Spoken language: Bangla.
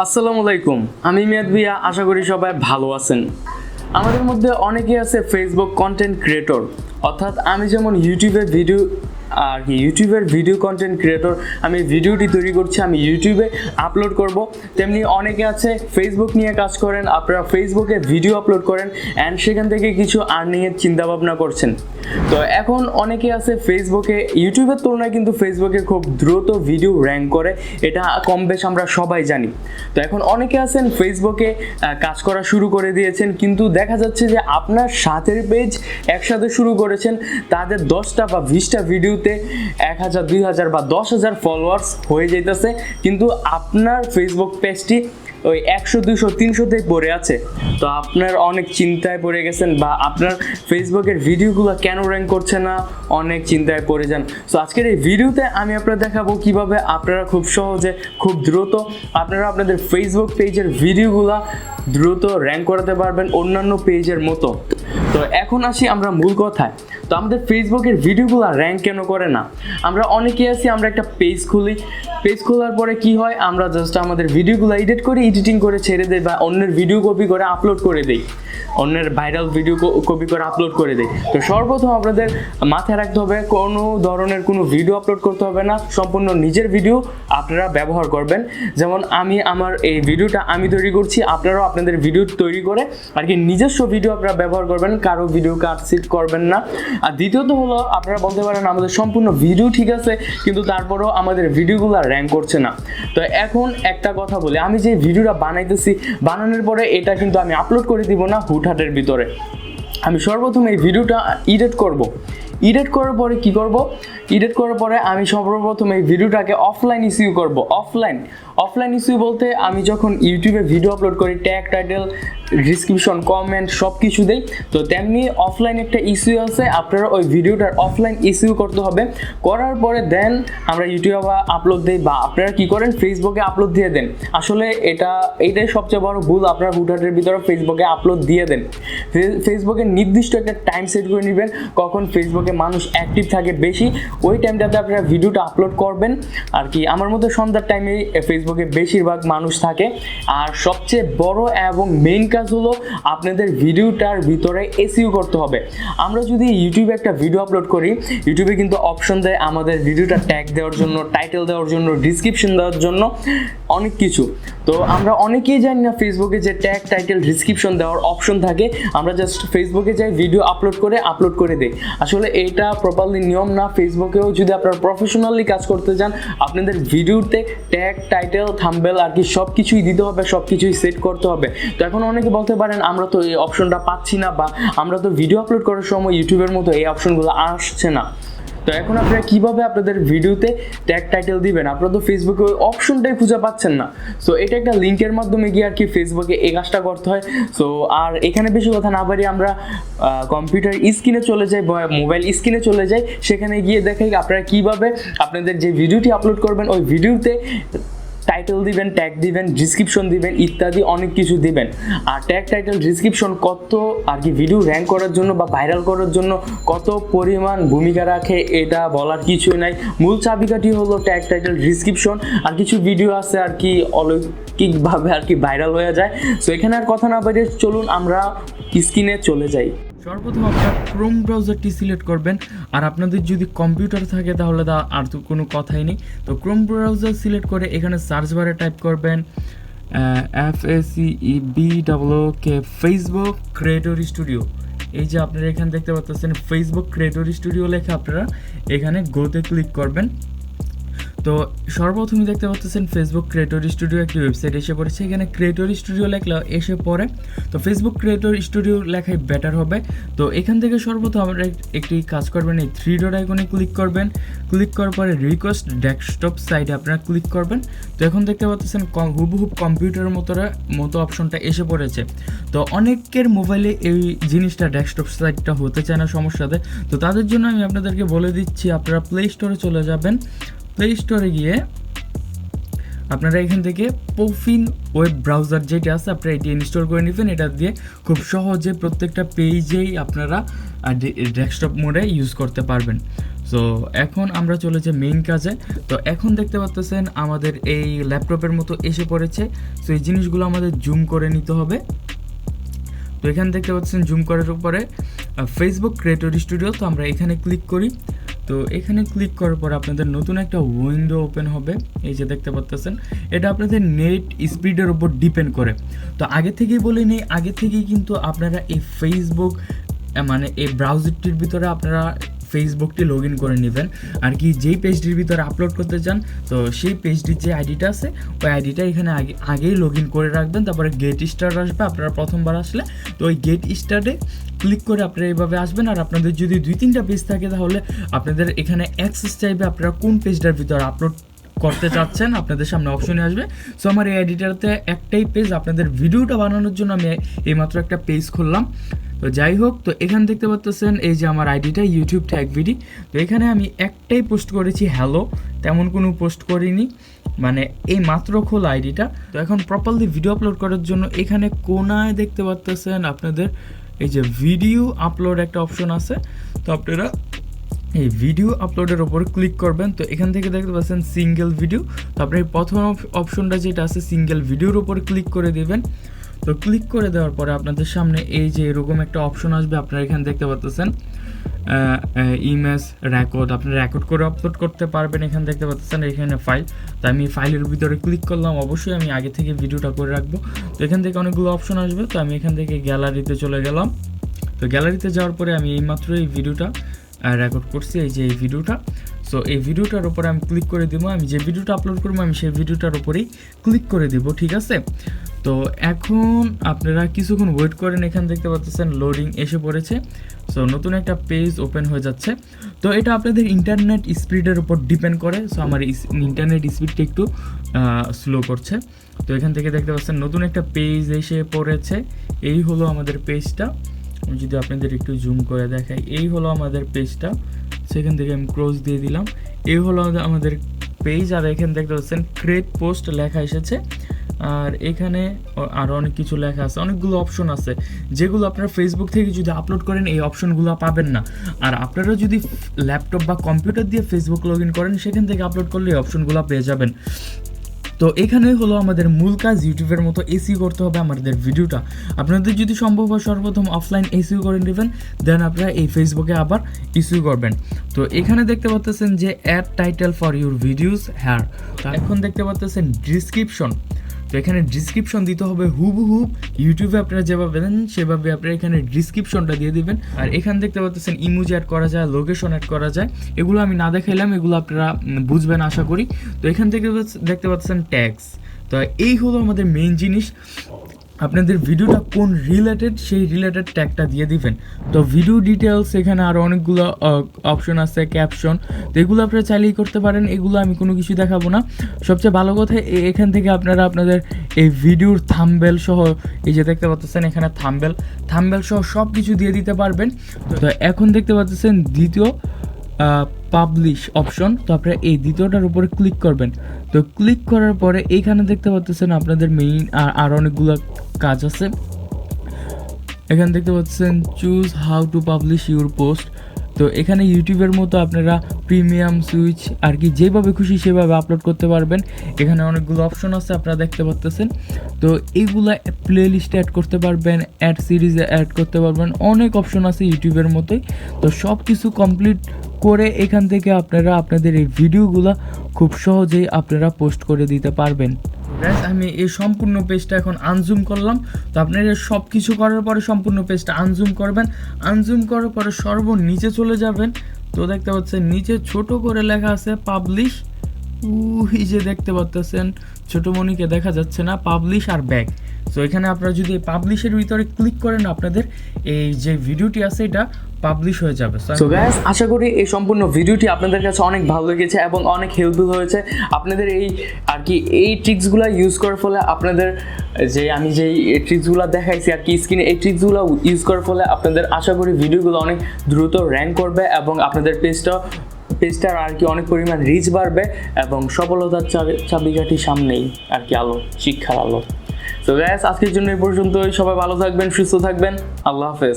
আসসালামু আলাইকুম, আমি মেয়াদ ভাইয়া। আশা করি সবাই ভালো আছেন। আমাদের মধ্যে অনেকেই আছে ফেসবুক কন্টেন্ট ক্রিয়েটর, অর্থাৎ আমি যেমন ইউটিউবের ভিডিও কন্টেন্ট ক্রিয়েটর। আমি ভিডিওটি তৈরি করছি, আমি ইউটিউবে আপলোড করব। তেমনি অনেকে আছে ফেসবুক নিয়ে কাজ করেন, আপনারা ফেসবুকে ভিডিও আপলোড করেন অ্যান্ড সেখান থেকে কিছু আর্নিংয়ের চিন্তাভাবনা করছেন। তো এখন অনেকে আছে ফেসবুকে, ইউটিউবের তুলনায় কিন্তু ফেসবুকে খুব দ্রুত ভিডিও র্যাঙ্ক করে, এটা কম বেশ আমরা সবাই জানি। তো এখন অনেকে আছেন ফেসবুকে কাজ করা শুরু করে দিয়েছেন, কিন্তু দেখা যাচ্ছে যে আপনার সাথের পেজ একসাথে শুরু করেছেন, তাদের 10টা বা 20টা ভিডিওতে 1000, 2000 বা 10,000 ফলোয়ার্স হয়ে যাইতেছে, কিন্তু আপনার ফেসবুক পেজটি ওই 100, 200, 300-তে পড়ে আছে। তো আপনার অনেক চিন্তায় পড়ে গেছেন, বা আপনার ফেসবুকের ভিডিওগুলো কেন র্যাঙ্ক করছে না, অনেক চিন্তায় পড়ে যান। সো আজকের এই ভিডিওতে আমি আপনারা দেখাবো কিভাবে আপনারা খুব সহজে, খুব দ্রুত আপনারা আপনাদের ফেসবুক পেজের ভিডিওগুলো দ্রুত র্যাঙ্ক করাতে পারবেন অন্যান্য পেজের মতো। তো এখন আসি আমরা মূল কথায়। তো আমাদের ফেসবুকের ভিডিওগুলো র্যাঙ্ক কেন করে না? আমরা অনেকেই আছি, আমরা একটা পেজ খুলি, পেজ খোলার পরে কি হয়, আমরা জাস্ট আমাদের ভিডিওগুলো এডিটিং করে ছেড়ে দেই, বা অন্যের ভিডিও কপি করে আপলোড করে দেই, অন্যের ভাইরাল ভিডিও কপি করে আপলোড করে দেই। তো সর্বপ্রথম আপনাদের মাথায় রাখতে হবে, কোনো ধরনের কোনো ভিডিও আপলোড করতে হবে না, সম্পূর্ণ নিজের ভিডিও আপনারা ব্যবহার করবেন। যেমন আমি আমার এই ভিডিওটা আমি তৈরি করছি, আপনারাও আপনাদের ভিডিও তৈরি করে আর কি নিজস্ব ভিডিও আপনারা ব্যবহার করবেন, কারো ভিডিও কাটসিট করবেন না। আর দ্বিতীয়ত হলো, আপনারা বলতে পারেন আমাদের সম্পূর্ণ ভিডিও ঠিক আছে, কিন্তু তারপরেও আমাদের ভিডিওগুলো র্যাঙ্ক করছে না। তো এখন একটা কথা বলি, আমি যে ভিডিওটা বানাইতেছি, বানানোর পরে এটা কিন্তু আমি আপলোড করে দিব না হুটহাটের ভিতরে। আমি সর্বপ্রথম এই ভিডিওটা এডিট করার পরে কি করব, এডিট করার পরে আমি সর্বপ্রথম এই ভিডিওটাকে অফলাইন ইস্যু করব। অফলাইন ইস্যু বলতে, আমি যখন ইউটিউবে ভিডিও আপলোড করি, ট্যাগ, টাইটেল, ডিসক্রিপশন, কমেন্ট সব কিছু দেই, তো তেমনি অফলাইন একটা ইস্যু আছে, আপনারা ওই ভিডিওটার অফলাইন ইস্যু করতে হবে। করার পরে দেন আমরা ইউটিউবে আপলোড দিই, বা আপনারা কি করেন ফেসবুকে আপলোড দিয়ে দেন। আসলে এইটাই সবচেয়ে বড় ভুল, আপনারা হুটহাটের ভিতরে ফেসবুকে আপলোড দিয়ে দেন। ফেসবুকে নির্দিষ্ট একটা টাইম সেট করে নেবেন, কখন ফেসবুকে মানুষ অ্যাক্টিভ থাকে বেশি, ওই টাইমটাতে আপনারা ভিডিওটা আপলোড করবেন আর কি। আমার মতো সন্ধ্যার টাইমে ফেসবুকে বেশিরভাগ মানুষ থাকে। আর সবচেয়ে বড় এবং মেইন কাজ হলো, আপনাদের ভিডিওটার ভিতরে এসইও করতে হবে। আমরা যদি ইউটিউবে একটা ভিডিও আপলোড করি, ইউটিউবে কিন্তু অপশন দেয় আমাদের ভিডিওটা ট্যাগ দেওয়ার জন্য, টাইটেল দেওয়ার জন্য, ডিসক্রিপশন দেওয়ার জন্য, অনেক কিছু। তো আমরা অনেকেই জানি না ফেসবুকে যে ট্যাগ, টাইটেল, ডিসক্রিপশন দেওয়ার অপশন থাকে, আমরা জাস্ট ফেসবুকে যাই, ভিডিও আপলোড করে দিই। আসলে এটা প্রপারলি নিয়ম না। ফেসবুকেও যদি আপনারা প্রফেশনালি কাজ করতে চান, আপনাদের ভিডিওতে ট্যাগ, টাইটেল, থাম্বনেল আর কি সব কিছুই দিতে হবে, সব কিছুই সেট করতে হবে। তো এখন অনেকে বলতে পারেন আমরা তো এই অপশনটা পাচ্ছি না, বা আমরা তো ভিডিও আপলোড করার সময় ইউটিউবের মতো এই অপশনগুলো আসছে না। তো এখন আপনারা কিভাবে আপনাদের ভিডিওতে ট্যাগ, টাইটেল দিবেন? আপনারা তো ফেসবুকে ওই অপশনটাই খুঁজে পাচ্ছেন না। সো এটা একটা লিঙ্কের মাধ্যমে গিয়ে আর কি ফেসবুকে এই কাজটা করতে হয়। সো আর এখানে বেশি কথা না বাড়ি, আমরা কম্পিউটার স্ক্রিনে চলে যাই বা মোবাইল স্ক্রিনে চলে যাই, সেখানে গিয়ে দেখাই আপনারা কিভাবে আপনাদের যে ভিডিওটি আপলোড করবেন ওই ভিডিওতে টাইটেল দিবেন, ট্যাগ দিবেন, ডিসক্রিপশন দিবেন, ইত্যাদি অনেক কিছু দিবেন। আর ট্যাগ, টাইটেল, ডিসক্রিপশন কত আর কি ভিডিও র্যাঙ্ক করার জন্য বা ভাইরাল করার জন্য কত পরিমাণ ভূমিকা রাখে, এটা বলার কিছুই নাই। মূল চাবিকাঠি হলো ট্যাগ, টাইটেল, ডিসক্রিপশন। আর কিছু ভিডিও আছে আর কি অলৌকিকভাবে আর কি ভাইরাল হয়ে যায়। সো এখানে আর কথা না বাড়িয়ে চলুন আমরা স্ক্রিনে চলে যাই। সর্বপ্রথম আপনারা ক্রোম ব্রাউজারটি সিলেক্ট করবেন, আর আপনাদের যদি কম্পিউটার থাকে তাহলে আর তো কোনো কথাই নেই। তো ক্রোম ব্রাউজার সিলেক্ট করে এখানে সার্চ বারে টাইপ করবেন FACEBOOK ফেসবুক ক্রিয়েটর স্টুডিও। এই যে আপনারা এখানে দেখতে পাচ্ছেন ফেসবুক ক্রিয়েটর স্টুডিও লেখা, আপনারা এখানে গোতে ক্লিক করবেন। তো সর্বপ্রথমে দেখতে পাচ্ছেন ফেসবুক ক্রিয়েটর স্টুডিও একটি ওয়েবসাইট এসে পড়েছে। এখানে ক্রিয়েটর স্টুডিও লেখা এসে পড়ে, তো ফেসবুক ক্রিয়েটর স্টুডিও লেখাই বেটার হবে। তো এখান থেকে সর্বপ্রথম আমরা একটি কাজ করবেন, এই 3 ডট আইকনে ক্লিক করবেন। ক্লিক করার পরে রিকোয়েস্ট ডেস্কটপ সাইটে আপনারা ক্লিক করবেন। তো এখন দেখতে পাচ্ছেন হুবহুব কম্পিউটারের মতো অপশনটা এসে পড়েছে। তো অনেকের মোবাইলে এই জিনিসটা ডেস্কটপ সাইটটা হতে চায় না সমস্যাতে। তো তাদের জন্য আমি আপনাদেরকে বলে দিচ্ছি, আপনারা প্লে স্টোরে চলে যাবেন। প্লে স্টোরে গিয়ে আপনারা এখান থেকে পফিন ওয়েব ব্রাউজার যেটা আছে আপনারা এটি ইনস্টল করে নেবেন। এটা দিয়ে খুব সহজে প্রত্যেকটা পেজেই আপনারা ডেস্কটপ মোডে ইউজ করতে পারবেন। সো এখন আমরা চলেছি মেইন কাজে। তো এখন দেখতে পাচ্ছেন আমাদের এই ল্যাপটপের মতো এসে পড়েছে। সো এই জিনিসগুলো আমাদের জুম করে নিতে হবে। তো এখানে দেখতে পাচ্ছেন জুম করার উপরে ফেসবুক ক্রিয়েটর স্টুডিও। তো আমরা এখানে ক্লিক করি। তো এখানে ক্লিক করার পর আপনাদের নতুন একটা উইন্ডো ওপেন হবে। এই যে দেখতে পাচ্ছেন, এটা আপনাদের নেট স্পিডের উপর ডিপেন্ড করে। তো আগে থেকেই বলে নেই, আগে থেকেই কিন্তু আপনারা এই ফেসবুক মানে এই ব্রাউজারটির ভিতরে আপনারা ফেসবুকটি লগ ইন করে নেবেন। আর কি যেই পেজটির ভিতরে আপলোড করতে চান, তো সেই পেজটির যে আইডিটা আছে ওই আইডিটা এখানে আগেই লগ ইন করে রাখবেন। তারপরে গেট স্টার্ট আসবে আপনারা প্রথমবার আসলে। তো ওই গেট স্টার্টে ক্লিক করে আপনারা এইভাবে আসবেন। আর আপনাদের যদি 2-3টা পেজ থাকে তাহলে আপনাদের এখানে অ্যাক্সেস চাইবে আপনারা কোন পেজটার ভিতরে আপলোড করতে চাচ্ছেন, আপনাদের সামনে অপশনে আসবে। সো আমার এই আইডিটাতে একটাই পেজ, আপনাদের ভিডিওটা বানানোর জন্য আমি এইমাত্র একটা পেজ খুললাম। তো যাই হোক, তো এখানে দেখতে পাচ্ছেন এই যে আমার আইডিটা ইউটিউব 𝗙𝗹𝗹𝗆। তো এখানে আমি একটাই পোস্ট করেছি হ্যালো, তেমন কোনো পোস্ট করিনি, মানে এই মাত্র খোলা আইডিটা। তো এখন প্রপারলি ভিডিও আপলোড করার জন্য এখানে কোনায় দেখতে পাচ্ছেন আপনাদের এই যে ভিডিও আপলোড একটা অপশন আছে। তো আপনারা এই ভিডিও আপলোডের ওপর ক্লিক করবেন। তো এখান থেকে দেখতে পাচ্ছেন সিঙ্গেল ভিডিও। তো আপনার এই প্রথম অপশনটা যেটা আছে সিঙ্গেল ভিডিওর উপর ক্লিক করে দেবেন। তো ক্লিক করে দেওয়ার পরে আপনাদের সামনে এই যে এরকম একটা অপশন আসবে। আপনারা এখানে দেখতে পাচ্ছেন ইমেজ রেকর্ড, আপনি রেকর্ড করে আপলোড করতে পারবেন। এখানে দেখতে পাচ্ছেন এখানে ফাইল। তো আমি ফাইলের ভিতরে ক্লিক করলাম। অবশ্যই আমি আগে থেকে ভিডিওটা করে রাখবো। তো এখান থেকে অনেকগুলো অপশন আসবে। তো আমি এখান থেকে গ্যালারিতে চলে গেলাম। তো গ্যালারিতে যাওয়ার পরে আমি এইমাত্র এই ভিডিওটা রেকর্ড করছি, এই যে এই ভিডিওটা। সো এই ভিডিওটার উপরে আমি ক্লিক করে দিব। আমি যে ভিডিওটা আপলোড করবো আমি সেই ভিডিওটার উপরেই ক্লিক করে দিব, ঠিক আছে। তো এখন আপনারা কিছুক্ষণ ওয়েট করেন। এখানে দেখতে পাচ্ছেন লোডিং এসে পড়েছে। সো নতুন একটা পেজ ওপেন হয়ে যাচ্ছে। তো এটা আপনাদের ইন্টারনেট স্পিডের উপর ডিপেন্ড করে। সো আমার ইন্টারনেট স্পিডটা একটু স্লো করছে। তো এখান থেকে দেখতে পাচ্ছেন নতুন একটা পেজ এসে পড়েছে। এই হলো আমাদের পেজটা। আমি যদি আপনাদের একটু জুম করে দেখাই, এই হলো আমাদের পেজটা। সেখান থেকে আমি ক্লোজ দিয়ে দিলাম। এই হলো আমাদের পেজ। আর এখানে দেখতে পাচ্ছেন ক্রিয়েট পোস্ট লেখা এসেছে। আর এখানে আরও অনেক কিছু লেখা আছে, অনেকগুলো অপশন আছে যেগুলো আপনারা ফেসবুক থেকে যদি আপলোড করেন এই অপশনগুলো পাবেন না। আর আপনারা যদি ল্যাপটপ বা কম্পিউটার দিয়ে ফেসবুক লগ ইন করেন সেখান থেকে আপলোড করলে এই অপশনগুলো পেয়ে যাবেন। তো এখানে হলো আমাদের মূল কাজ, ইউটিউবের মতো এসইও করতে হবে আমাদের ভিডিওটা। আপনাদের যদি সম্ভব হয় সর্বপ্রথম অফলাইন এসইও করে নেবেন, দেন আপনারা এই ফেসবুকে আবার এসইও করবেন। তো এখানে দেখতে পাচ্ছেন যে add title for your videos here. এখন দেখতে পাচ্ছেন ডিসক্রিপশন। তো এখানে ডিসক্রিপশন দিতে হবে হুবহু ইউটিউবে আপনারা যেভাবে দেন সেভাবে আপনারা এখানে ডিসক্রিপশনটা দিয়ে দিবেন। আর এখানে দেখতে পাচ্ছেন ইমোজি অ্যাড করা যায়, লোকেশন অ্যাড করা যায়। এগুলো আমি না দেখাইলাম, এগুলো আপনারা বুঝবেন আশা করি। তো এখান থেকে দেখতে পাচ্ছেন ট্যাগস। তো এই হলো আমাদের মেইন জিনিস, আপনাদের ভিডিওটা কোন রিলেটেড সেই রিলেটেড ট্যাগটা দিয়ে দিবেন। তো ভিডিও ডিটেলস এখানে আরও অনেকগুলো অপশন আছে, ক্যাপশন। তো এগুলো আপনারা চাইলেই করতে পারেন, এগুলো আমি কোনো কিছু দেখাবো না। সবচেয়ে ভালো কথা এখান থেকে আপনারা আপনাদের এই ভিডিওর থাম্বনেল সহ, এই যে দেখতে পাচ্ছেন এখানে থাম্বনেল সহ সব কিছু দিয়ে দিতে পারবেন। তো এখন দেখতে পাচ্ছেন দ্বিতীয় পাবলিশ অপশন। তো আপনারা এই দ্বিতীয়টার উপরে ক্লিক করবেন। তো ক্লিক করার পরে এইখানে দেখতে পাচ্ছেন আপনাদের মেইন আর অনেকগুলো কাজ আছে। এখানে দেখতে পাচ্ছেন choose how to publish your post. তো এখানে ইউটিউবের মতো আপনারা প্রিমিয়াম সুইচ আর কি যেভাবে খুশি সেভাবে আপলোড করতে পারবেন। এখানে অনেকগুলো অপশন আছে আপনারা দেখতে পাচ্ছেন। তো এইগুলা প্লে লিস্টে অ্যাড করতে পারবেন, অ্যাড সিরিজে অ্যাড করতে পারবেন, অনেক অপশন আছে ইউটিউবের মতোই। তো সব কিছু কমপ্লিট করে এখান থেকে আপনারা আপনাদের এই ভিডিওগুলো খুব সহজেই আপনারা পোস্ট করে দিতে পারবেন। আমি এই সম্পূর্ণ পেজটা এখন আনজুম করলাম। তো আপনারা সব কিছু করার পরে সম্পূর্ণ পেজটা আনজুম করবেন। আনজুম করার পরে সর্বনিচে চলে যাবেন। তো দেখতে পাচ্ছেন নিচে ছোট করে লেখা আছে পাবলিশ। এই যে দেখতে পাচ্ছেন ছোটো মনিকে দেখা যাচ্ছে না, পাবলিশ আর ব্যাক। সো এখানে আপনারা যদি পাবলিশের ভিতরে ক্লিক করেন আপনাদের এই যে ভিডিওটি আছে এটা পাবলিশ হয়ে যাবে। সো গাইস, আশা করি এই সম্পূর্ণ ভিডিওটি আপনাদের কাছে অনেক ভালো লেগেছে এবং অনেক হেল্পফুল হয়েছে। আপনাদের এই আর কি এই ট্রিক্সগুলো ইউজ করার ফলে আপনাদের যে আমি যেই ট্রিক্সগুলো দেখাইছি আর কি স্ক্রিনে, এই ট্রিক্সগুলো ইউজ করার ফলে আপনাদের আশা করি ভিডিওগুলো অনেক দ্রুত র্যাঙ্ক করবে এবং আপনাদের পেজটার আর কি অনেক পরিমাণ রিচ বাড়বে এবং সফলতার চাবিকাঠি সামনেই আর কি আলো, শিক্ষার আলো। তো গাইস, আজকের জন্য এই পর্যন্তই। সবাই ভালো থাকবেন, সুস্থ থাকবেন। আল্লাহ হাফেজ।